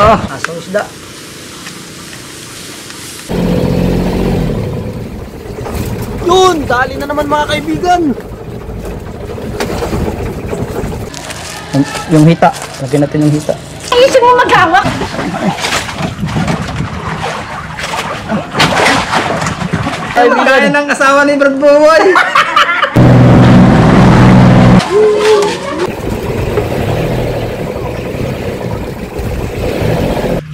Nasa isda. Yun, dali na naman mga kaibigan. Yung hita, lagyan natin yung hita. Ayusin mo maghawak. Ay, kaya ng asawa ni Brad Boy.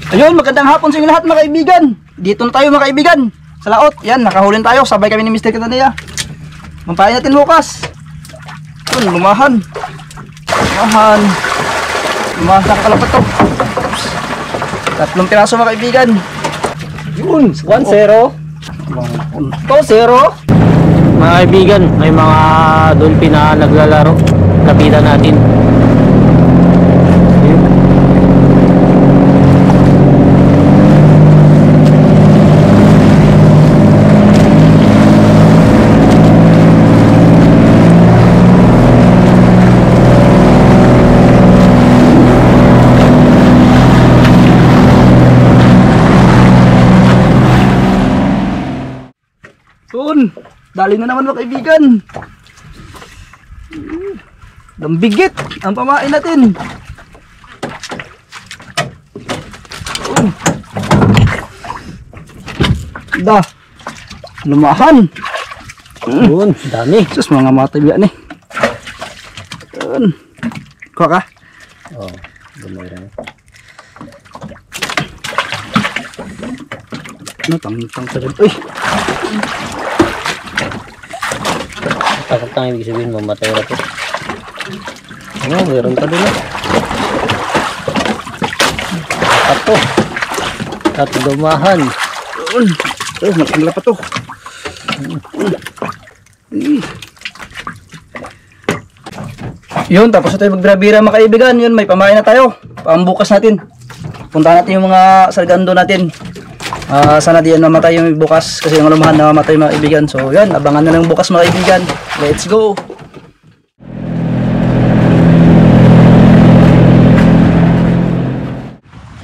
Ayun, magandang hapon sa inyo lahat mga kaibigan. Dito na tayo mga kaibigan. Sa laot, yan, nakahulin tayo. Sabay kami ni Mr. Katanaya. Mampahin natin bukas. Yun, lumahan. Lumahan. Lumahan sa kalapat to. 3 piraso mga kaibigan. Yun, 1-0. 2-0. Mga kaibigan, may mga dolphin na naglalaro. Lapitan natin. Yun, dali na naman mga kaibigan. Dambigit ang pamain natin. Da, lumahan. Yun, dami. Sus, mga matay yan eh. Yun. Kuha ka? Oh, gumira. Ano, tang sa rin. Uy! Takot lang ibig sabihin, mamatay na ito. Ano, meron pa din. Dapat to. At dumahan. Yun. Ay, nakangla pa to. Yun, tapos na tayo magbira-bira mga kaibigan. Yun, may pamain na tayo. Pambukas natin. Punta natin yung mga sargando natin. Sana diyan mamatay yung bukas kasi yung lumahan na mamatay mga kaibigan. So yan, abangan na lang bukas mga kaibigan. Let's go!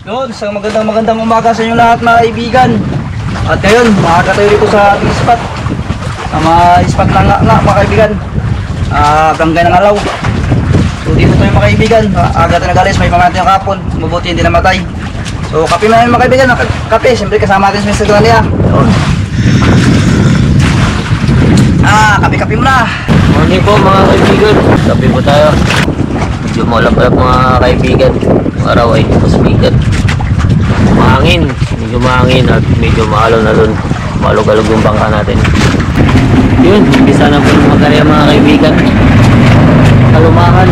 Yun, isang magandang umaga sa inyo lahat mga kaibigan. At ngayon, makakatayo dito sa ating spot. Mga spot na nga mga kaibigan. Gangay ng alaw. So dito tayo mga kaibigan. Aga tayo nag-alis, may pamamatay ng kapon. Mabuti hindi namatay. So kape na mga kaibigan, kape, siyempre kasama natin si Mr. Katanaya. Kape-kape muna. Morning po mga kaibigan. Kape po tayo. Medyo malap-lap mga kaibigan. Ang araw ay pasbigat. Mahangin. Medyo mahangin at medyo maalon-alon. Malog-alog yung bangka natin. Yun, bisa na po magkarya mga kaibigan. Kalumahan.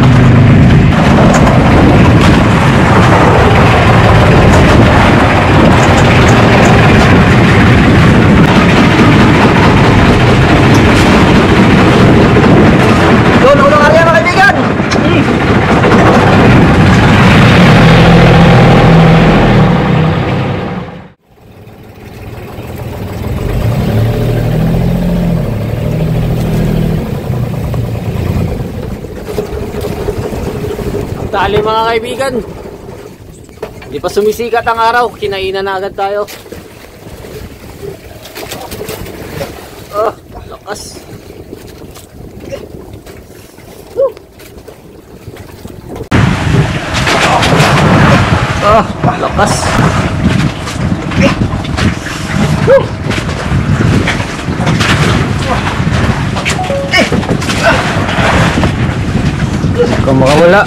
Tali mga kaibigan. Hindi pa sumisikat ang araw, kinainan na agad tayo. Lakas. Lakas. Kung makawala.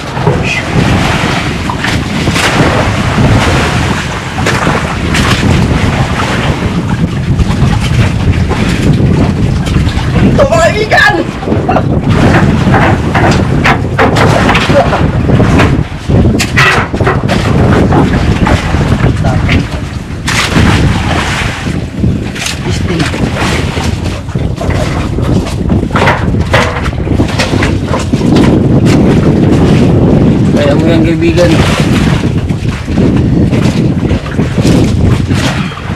Ito mga kaibigan! Kaya mo yan kaibigan.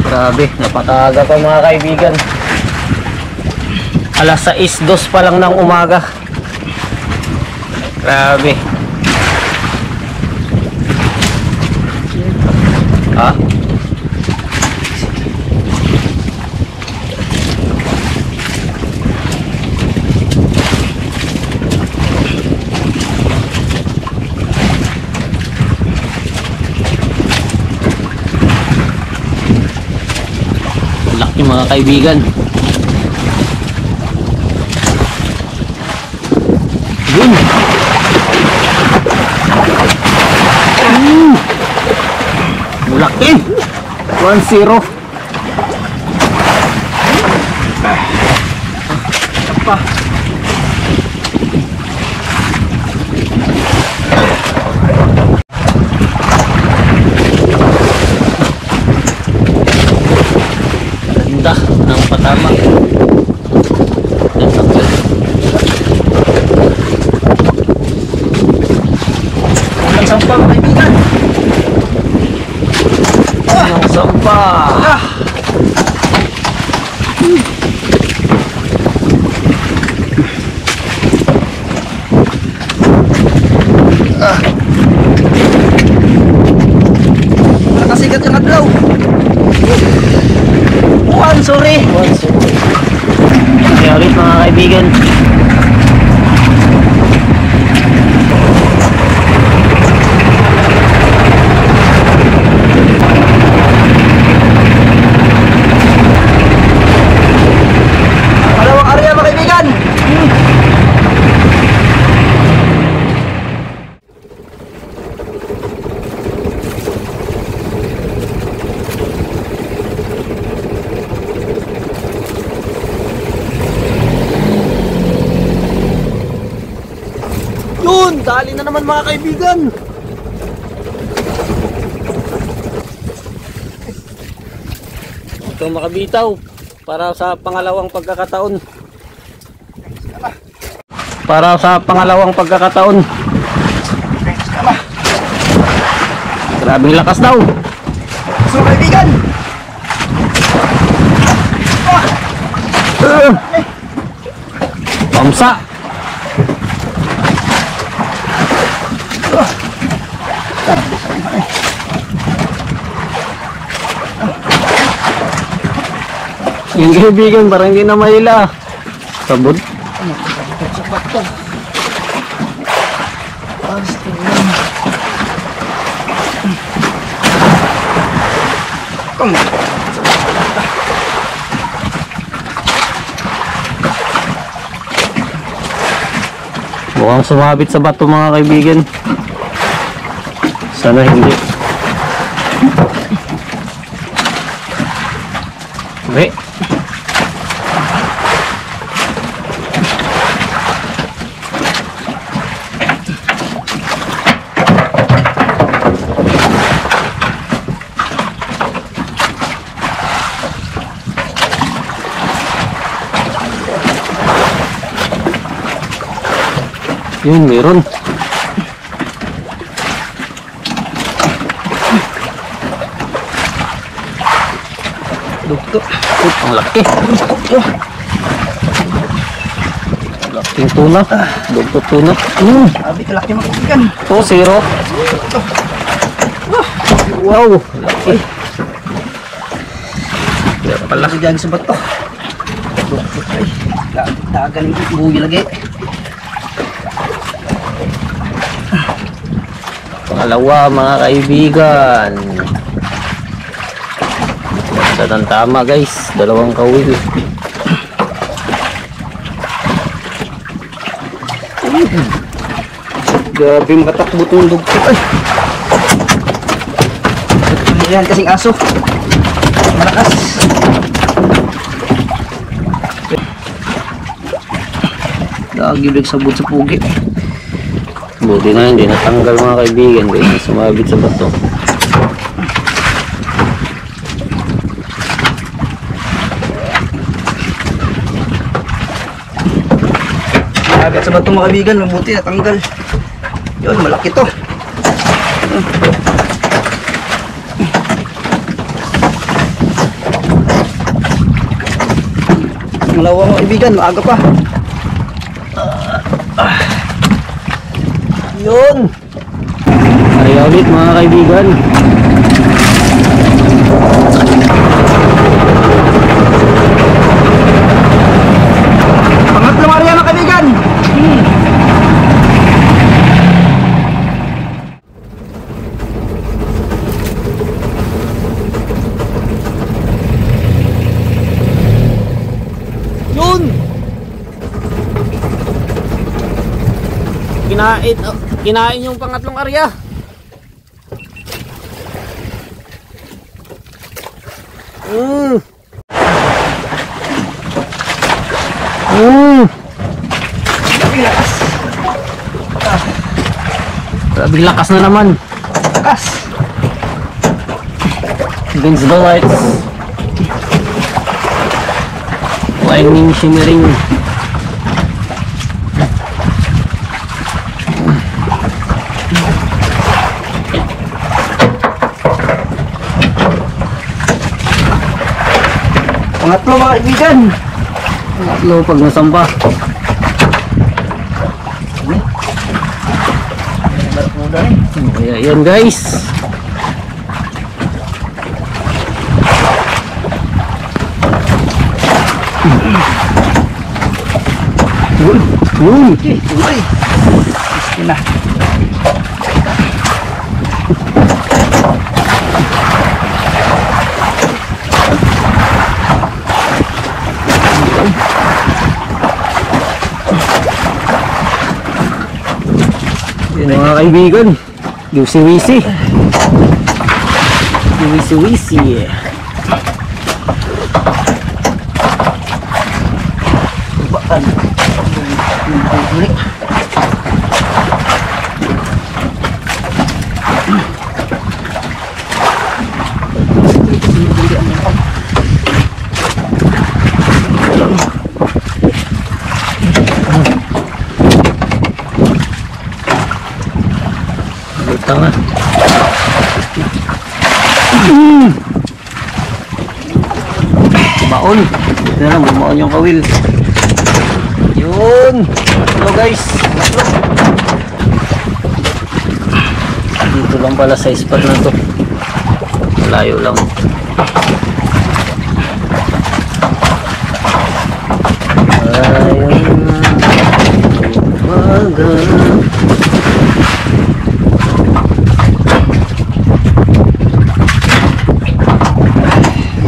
Grabe, napakaga pa mga kaibigan. Alas 6:02 pa lang ng umaga. Grabe. Ha? Laki mga kaibigan. Yun. Laki. 1-0. Apa? Ganda ng patama. Ang sampah mga kaibigan. Ang sampah. Nakasigat yung adlaw. Sorry. Kaya ulit mga kaibigan. Dalawang area mga kaibigan. Yun, dali na naman mga kaibigan. Ito makabitaw para sa pangalawang pagkakataon. Para sa pangalawang pagkakataon. Grabing lakas daw. So kaibigan. Pamsa. Yung kaibigan parang hindi na mahila. Sabod. Mukhang sumabit sa bato mga kaibigan. Sana hindi. Okay. Yun, meron. Dugto. Ang laki. Laking tuna. Dugto tuna. Sabi ka laki mga kaibigan. Oh, 0. Wow, laki. Kaya pala. Laki dyan sa bato. Dugto ay. Dagan yung bugi lagi. Pangalawa mga kaibigan. Basta ng tama guys. 2 kawil. Grabe makatakbo itong dugto. Ay. Yan kasing aso. Malakas. Lagi sabot sa pugi. Buti na hindi natanggal mga kaibigan guys. Sumabit sa bato. Agad sa bato mga kaibigan, mabuti natanggal. Yun, malaki to. Malawa mga kaibigan, maaga pa. Yun! Kaya ulit mga kaibigan. Kinain yung pangatlong area. Grabing lakas na naman. Lakas. Against the lights. Lightning shimmering. Pangatlo mga kaibigan. Pangatlo pag nasamba. Kaya yan guys. Okay, tuloy. Sige na. Yan mga kaibigan. Wisi-wisi. Wisi-wisi. Baan. Balik. Butang na. Baon. Ito na lang, bumaon yung kawil. Yun. Hello guys. Dito lang pala sa spot na to. Layo lang. Ayun na. Umaga.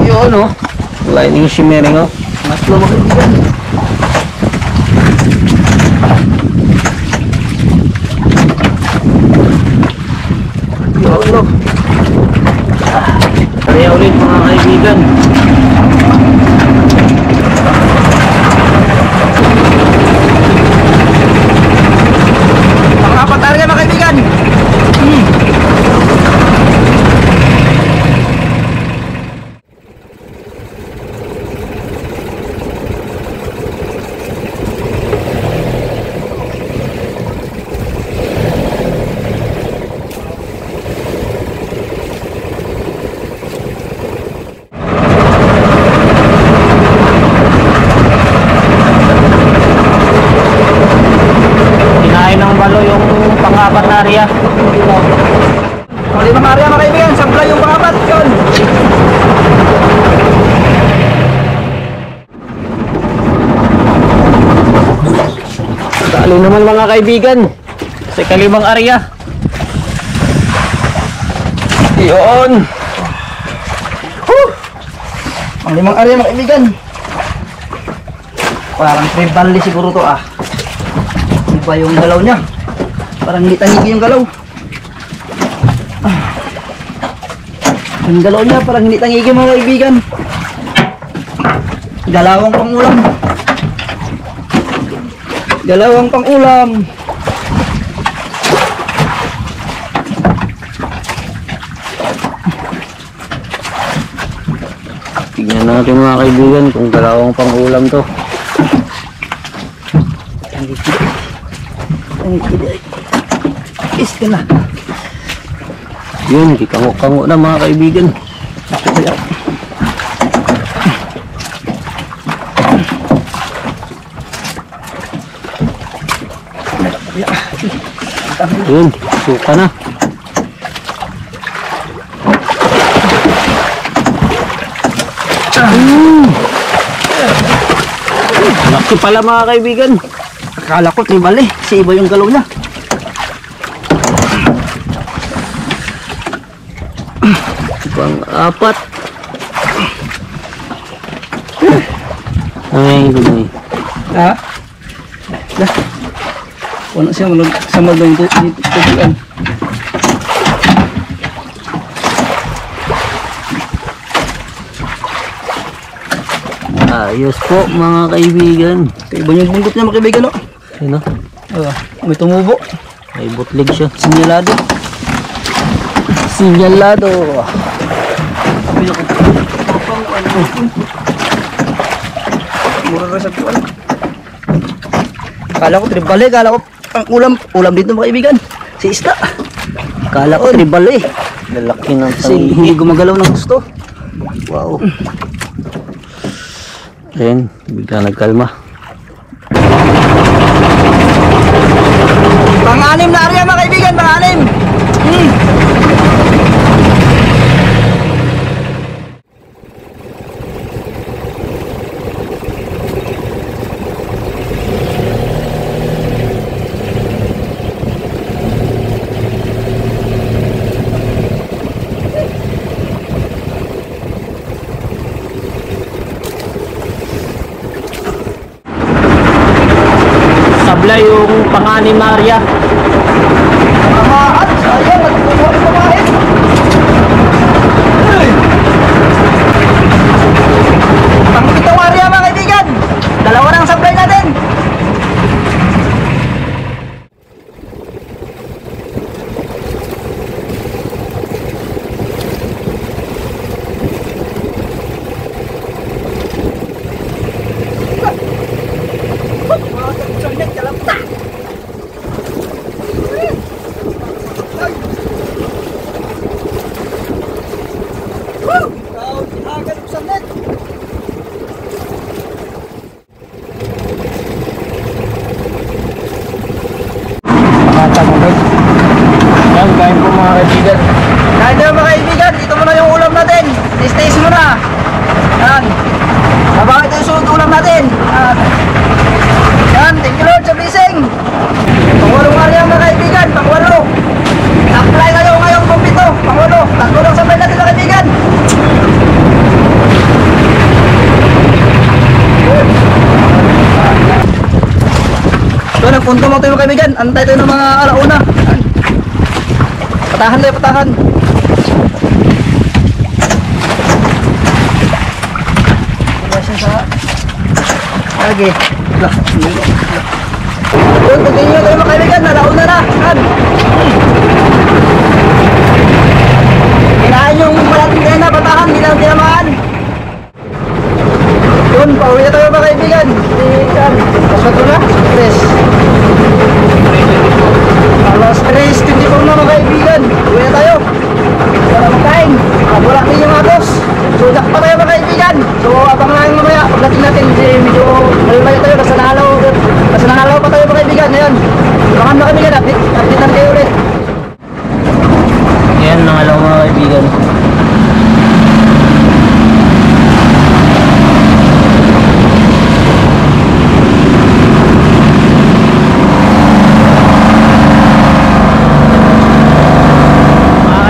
Yun oh. Lightning shimmering oh. Pangatlo mga kaibigan. Yun oh. Kaya ulit mga kaibigan. Pangapat area mga kaibigan. Kinain ng balo yung pang-apat na area. Mga limang area mga kaibigan. Sablay yung pangapat. Yun. Dali naman mga kaibigan. Sa kalimang area. Yun. Mga limang area mga kaibigan. Parang tribal siguro to ah. Iba yung galaw niya. Parang hindi tanigi yung galaw. Yung galaw niya parang hindi tanigi mga kaibigan. Dalawang pangulam. Dalawang pangulam. Tignan natin mga kaibigan kung dalawang pang-ulam to. Is ka na. Yun, kikango-kango na mga kaibigan. Yun, suka na. Laki pala mga kaibigan. Akala ko tribal eh. Si iba yung galaw niya. Pang-apat. Ay, gano'n. Ha? Wala siya, samad na yung tutuan. Ayos po mga kaibigan. Kaiba yung buntot niya mga kaibigan, no? Sino? May tumubo. May butlig siya. Sinyalado. Sinyalado. Mura rin sa tuwan. Kala ko tribal kala ko ang ulam dito mga kaibigan. Si isda. Kala ko tribal Lalaki ng Kasi hindi gumagalaw ng gusto. Wow. Ayan, bigla nagkalma. Pang-anim na area mga kaibigan, pang-anim. Sabla yung pang-anim na area. At sayang, nagpupuha yung pamahin. Pang-pitong area mga kaibigan. Dalawa ng supply natin. Yan, kain po mga kaibigan. Kahit na mga kaibigan, ito muna yung ulam natin. Stays muna. Yan. Sabang ito yung sunod ulam natin. Yan, thank you Lord sa blessing. Pangwalong area mga kaibigan, pangwalo. Apply kayo ngayong kumpito, pangwalo. Tatlo lang sabay natin mga kaibigan. So, nagpunto mo tayo mga kaibigan. Antay tayo ng mga alauna. Patahan tayo, patahan. Lagi. Yun, continue tayo mga kaibigan. Alauna na. Kailangan yung malating na patahan. Hindi lang tinamaan. Yun, pauwi na tayo mga kaibigan. Paswato na. Stress. Alas 3:24 na mga kaibigan. Uwi na tayo. Para magkain. Wala din yung agos. Sudak pa tayo mga kaibigan. So abang lang mamaya. Pagdating natin, medyo malalayo tayo. Nasa nangalaw pa tayo mga kaibigan. Ayan. Abangan mga kaibigan. Update natin kayo ulit. Yan, nangalaw mga kaibigan.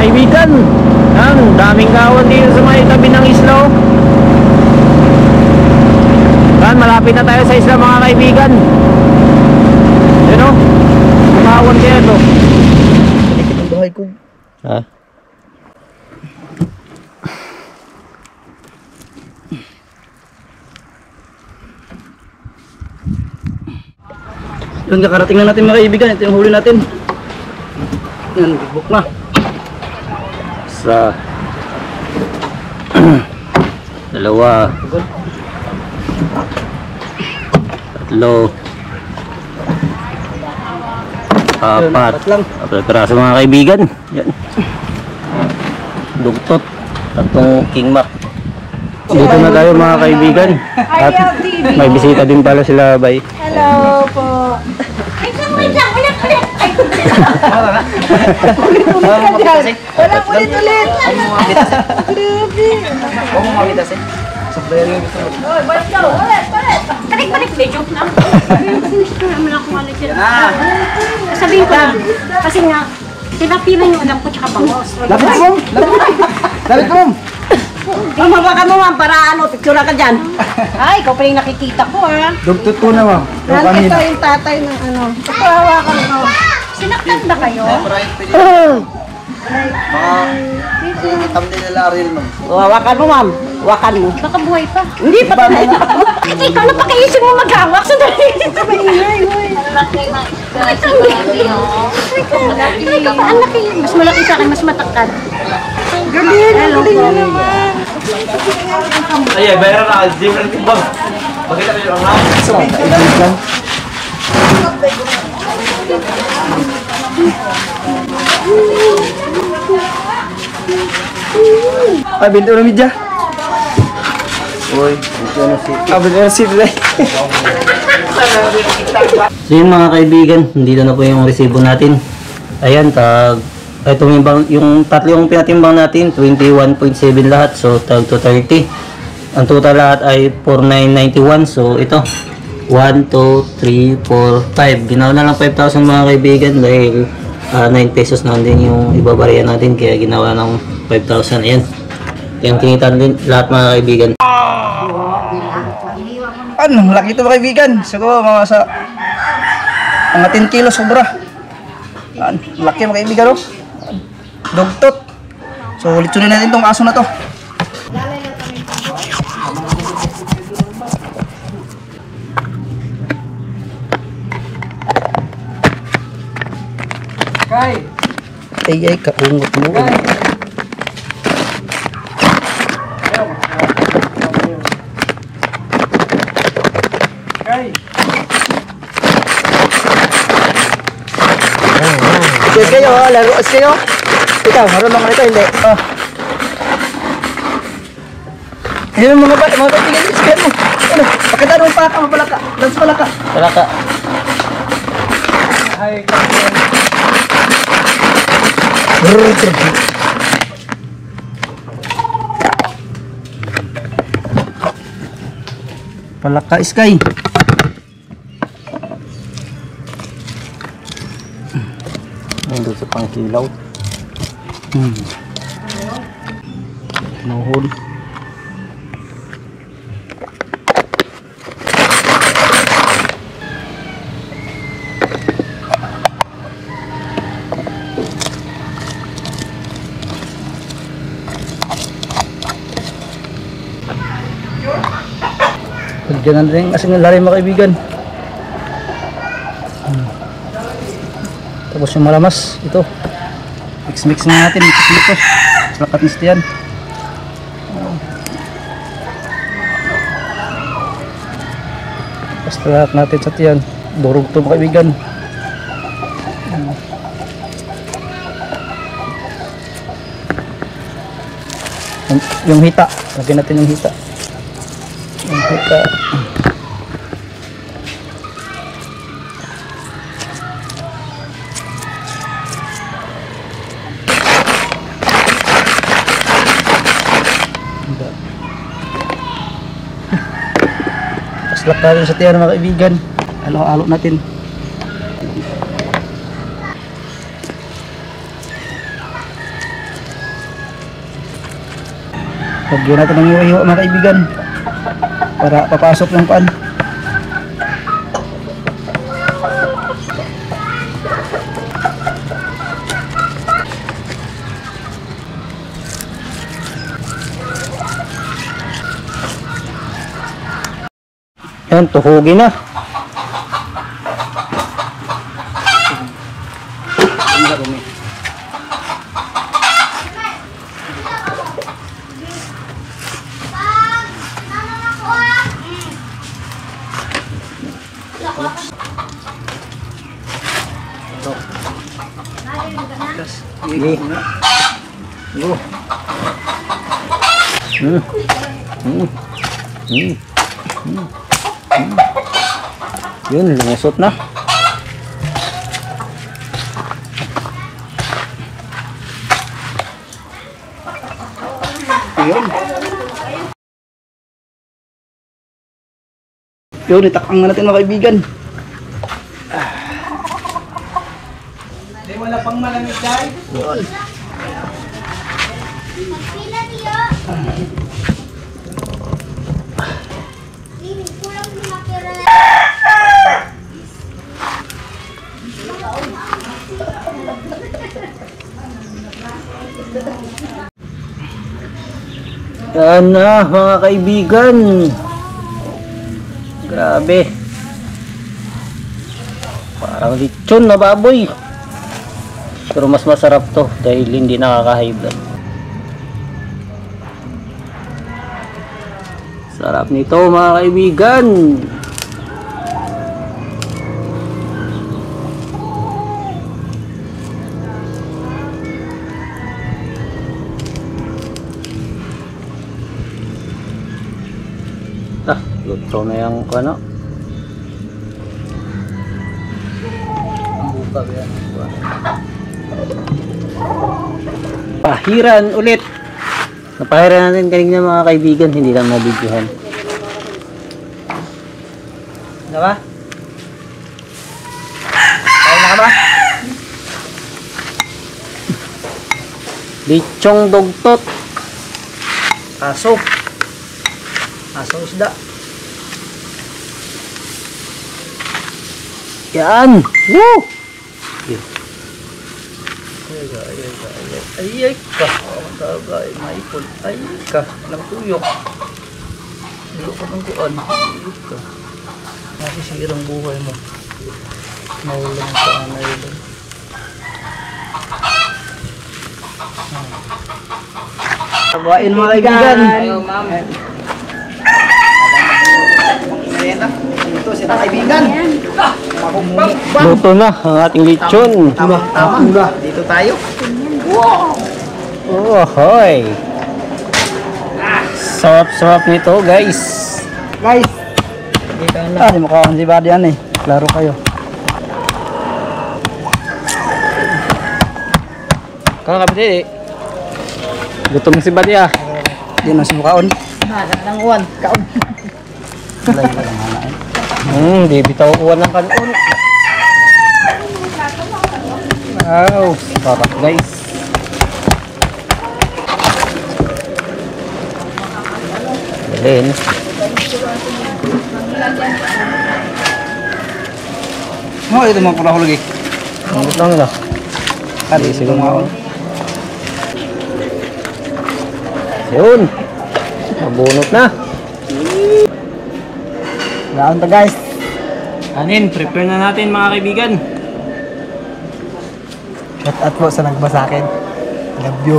Kaibigan, yan, daming kawan dito sa may tabi ng isla. Yan, malapit na tayo sa isla mga kaibigan. Yan o, kawan dito. Panikit ang bahay ko. Ha? Yun, kakarating na natin mga kaibigan. Ito yung huli natin. Yan, book na. Sa dalawa, tatlo, apat, apat piraso mga kaibigan. Yan. Dugtot, tatlong king mac. Dito na tayo mga kaibigan. At may bisita din pala sila, bay. Hello po. Wait lang, ulit. Walang ulit-ulit. Huwag mo mamitas Sabayan yung gusto mo. Oy, balik daw. Ulit. Balik. Medyo na. Finish ko naman ako ulit yun. Sabihin ko lang. Kasi nga, tinapilan yung alam ko tsaka bangos. Lapit mo! Mamawakan mo ma'am para ano, picture ka dyan. Ay, ikaw pa yung nakikita ko ah. Dugtut po na ma'am. Yung kanina. yung tatay ng ano. Ito hawakan mo. Sinaktan ba kayo? Thumbnail nila Ariel ma'am. Hawakan mo ma'am. Hawakan mo. Baka buhay pa. Hindi pa tayo. Ikaw na pakiisip mo maghawak. Sandali. Ito ba ingay? Ikaw pa ang laki. Mas malaki sa akin, mas matakad. Galing. Hello po. Ay, bayaran na. Different timbang. Pakita ko yung lang. Ay, binto na midya. Uy, Binto na si Dre. so yun mga kaibigan, dito na po yung resibo natin. Ayan, ito yung tatlo yung pinatimbang natin, 21.7 lahat. So tag 230. Ang total lahat ay 4,991. So ito, 1, 2, 3, 4, 5. Ginawa na lang 5,000 mga kaibigan dahil 9 pesos na din yung ibabariya natin. Kaya ginawa ng 5,000. Ayan. Yung kinitan din lahat mga kaibigan. Ano, laki ito mga kaibigan. Siguro mga sa mga 10 kilo sobra. Yan, laki mga kaibigan oh. Dugtot. So litsunin natin tong aso na to. Ay, kaungot mo. Sige kayo, laro kayo. Ikaw, marunong nito, hindi. Oh. Ayun mga kaibigan, sige mo. Ano, pakita mo pa ka, mapalaka. Dance palaka. Palaka. Palaka Sky. Nandun sa pangkilaw. Nuhol. Pagdiyan na rin kasi ng lari mga kaibigan. Tapos yung malamas, ito. Mix na natin, mix. Lakat nista yan. Basta lahat natin sa tiyan. Durog ito mga kaibigan. Yung hita, lagyan natin yung hita. Yung hita. Paslak natin sa tiyan mga kaibigan. Halo-halo natin. Lagyan natin ng iwa-iwa mga kaibigan para papasok ng pan. Yan, tuhugin na. Yun, lumusot na. Yun, itakang na natin mga kaibigan. Wala pang malamig dahil. Yun. Yan na mga kaibigan. Grabe. Parang lechon na baboy. Pero mas masarap to dahil hindi nakaka-high blood. Sarap nito mga kaibigan. Luto na yung ano. Pahiran ulit. Napahiran natin kanina mga kaibigan, hindi lang nabidyohan. Ano ba? Kaya na ka ba? Lechong dugtot. Aso. Aso isda. Yan. Woo! Ay ka. Ang tagay. Maipon. Ay ka. Nagtuyok. Dilo ka ng kuan. Ay ka. Nasisirang buhay mo. Naulang ka. Naulang. Tabain mga kaibigan. Ayaw ma'am. Ito sila kaibigan. Luto na ang ating lechon. Tama. Dito tayo. Oh, hoy. Sarap-sarap nito, guys. Guys. Hindi mo kawan si Buddy yan eh. Klaro kayo. Kakapit gutom si Buddy ah. Hindi na si Mukaon. Kaon. Di bitaw uwan ng kanon. Wow, sarap guys. Galing. Mo ito mga pula hulog eh. Ang gusto nila. Kali siguro Mukaon. Yun. Nabunot na. Kaon to guys. Anin, prepare na natin mga kaibigan. At po sa nagbasa akin. Love you.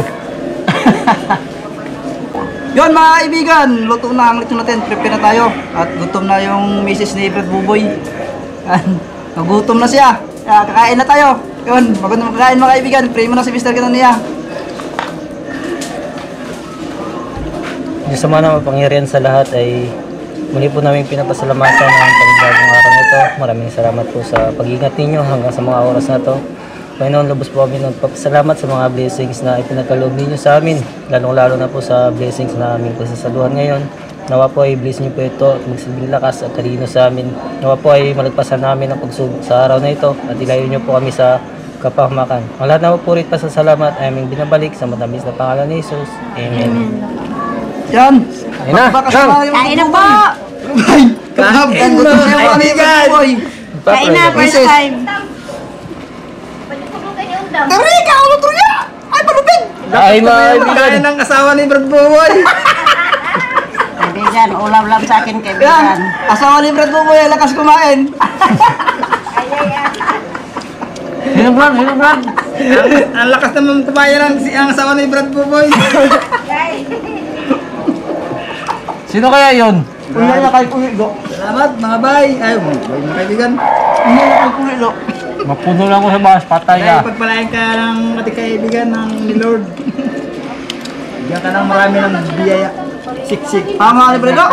Yun mga kaibigan, luto na ang lechon natin. Prepare na tayo. At gutom na yung misis ni Brad Buboy. Nagutom na siya. Kakain na tayo. Yun, magandang kakain mga kaibigan. Pray mo na si Mr. Kananiya. Diyos sa mga mapangyarihan sa lahat ay muli po namin pinapasalamatan ang panibagong araw na ito. Maraming salamat po sa pag-ingat ninyo hanggang sa mga oras na ito. Panginoon, lubos po kami nagpapasalamat sa mga blessings na ipinagkaloob ninyo sa amin. Lalong-lalo na po sa blessings na aming pagsasaluhan ngayon. Nawa po ay bless niyo po ito at magsilbing lakas at talino sa amin. Nawa po ay malagpasan namin ang pagsubok sa araw na ito at ilayo niyo po kami sa kapahamakan. Ang lahat na po rin pasasalamat ay aming binabalik sa matamis na pangalan ni Jesus. Amen. Yan. Ayun na. Kain na po! Kain na mga kaibigan. Kain na, first time. Tari ka, ulo tuya! Ay, palupig! Ay, mga kaibigan. Kain ng asawa ni Brad Buboy. Kaibigan, ulam lang sa akin, Yan, kaibigan. asawa ni Brad Buboy, ay lakas kumain. Hinubran. Ang lakas naman kumain ang asawa ni Brad Buboy. Sino kaya yon? Uy na kay Kuya Do. Salamat mga bay. Ay, mga kaibigan. Uy na kay Kuya Do. Mapuno lang ko sa bas, patay Ay, pagpalain ka ng ating kaibigan ng ni Lord. Bigyan ka ng marami ng biyaya. Siksik. Tama ni Bredo.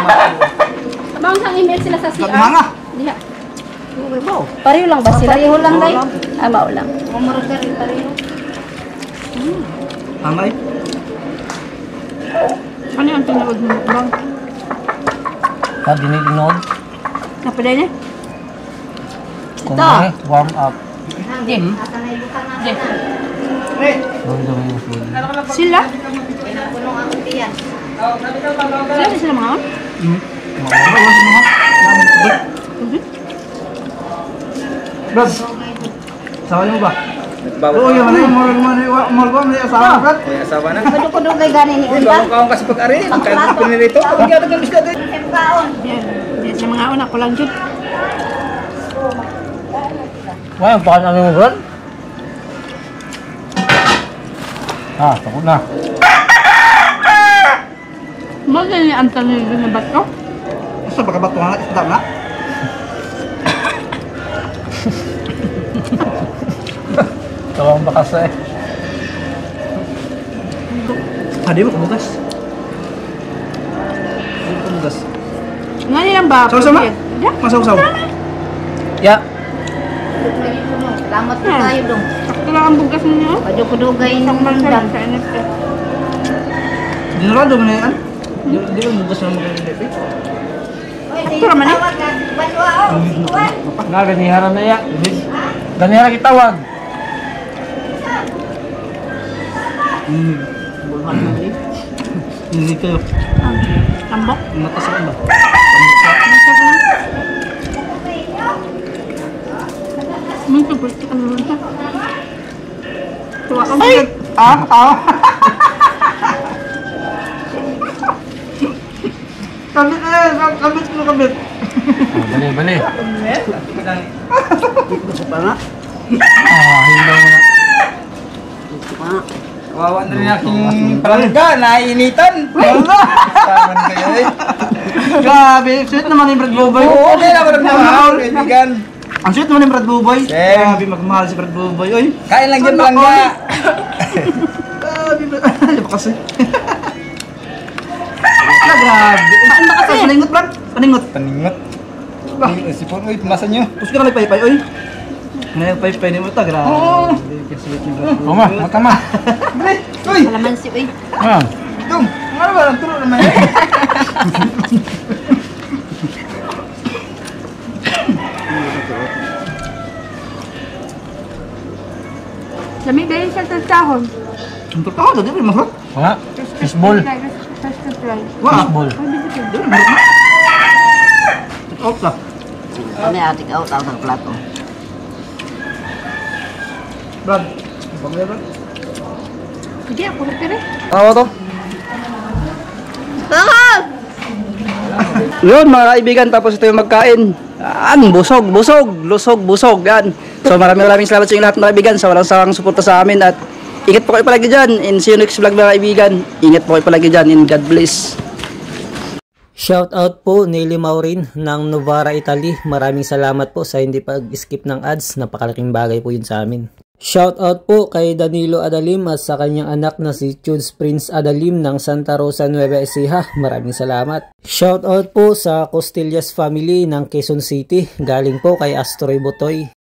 Bang sang email sila sa CR? Mga. Diha. Pareho lang ba sila? Pareho lang, day? Mao lang. Umurog ka rin pareho. Tama eh. Ano yung tinawag mo, bang? Dinilinod. Napaday niya? Kung may warm up. Jem. Jem. Doon yung food. Sila? Sila sila mga on? Brad, sawa niyo ba? Oo, yung ano yung mall ko, may asawa Brad. May asawa na. Kudukuduk kay gani ni Uy, Unda. bago kaong kasi pag-ari. Kaya pinirito. Ang gata ng biskat eh. Yan sa mga on ako lang jud. Wala, baka namin mo, Brad. Ah, takot na. Maganda ni Anthony na bato. Basta baka bato nga, isda na. Tawang bakas eh. Di mo kabugas. Di mo kabugas. Nga nilang ba? Sama-sama? Ya. Masaw-saw. Ya. Salamat po tayo dong. Sakto lang ang bugas niyo. Padugay ng Sakto lang mandam. sa NFT. Dinarado mo na yan? Di ba bugas na magkakilip eh? Sakto naman eh. Na, ganiharan na ya. Ganiharan kitawag. Hindi kayo. Tambok. Matas ako ba? May tubig ka naman siya. Tuwa ka Ay! Ah! Kabit eh! Kabit mo kabit! Bali, bali. Gusto pa nga? Hindaw mo na. Kawawa na rin aking palangga. Naiinitan. Wala! Saman kayo eh. Grabe! Sweet naman yung Brad Buboy. Oo, okay na ako nagmamahal. Kaibigan. Ang sweet naman yung Brad Buboy. Same. Grabe magmahal si Brad Buboy. Oy! Kain lang dyan palangga. Grabe! Ano ba kasi? Grabe! Saan ba kasi? Paningot Brad! Paningot! Paningot. Sipon, uy, pumasan nyo. Puso ka na nagpaypay, oy! Nagpaypay ni mo ito, grabe! Oo. Sweet ni Brad Buboy. Tama, matama. Uy, Kalamansi uy. Ah. dong. Ano ba? Turo naman eh. Dami dahil siya sa sahon. Ang totoo, dati rin masarap. Wala. Fishball. Wah! Fishball. Dati rin masarap na. Out lah. Kami atik out sa plato. Brad. Pamaya Brad. Sige, ako na pire. Ano to? Yun mga kaibigan, tapos ito yung magkain. Yan, busog, lusog, yan. So maraming salamat sa inyo lahat mga kaibigan sa walang sawang suporta sa amin at ingat po kayo palagi dyan. And see you next vlog mga kaibigan. Ingat po kayo palagi dyan and God bless. Shout out po Nelly Maurin ng Novara, Italy. Maraming salamat po sa hindi pag-skip ng ads. Napakalaking bagay po yun sa amin. Shout out po kay Danilo Adalim at sa kanyang anak na si Chuds Prince Adalim ng Santa Rosa, Nueva Ecija. Maraming salamat. Shout out po sa Costillas family ng Quezon City. Galing po kay Astroy Botoy.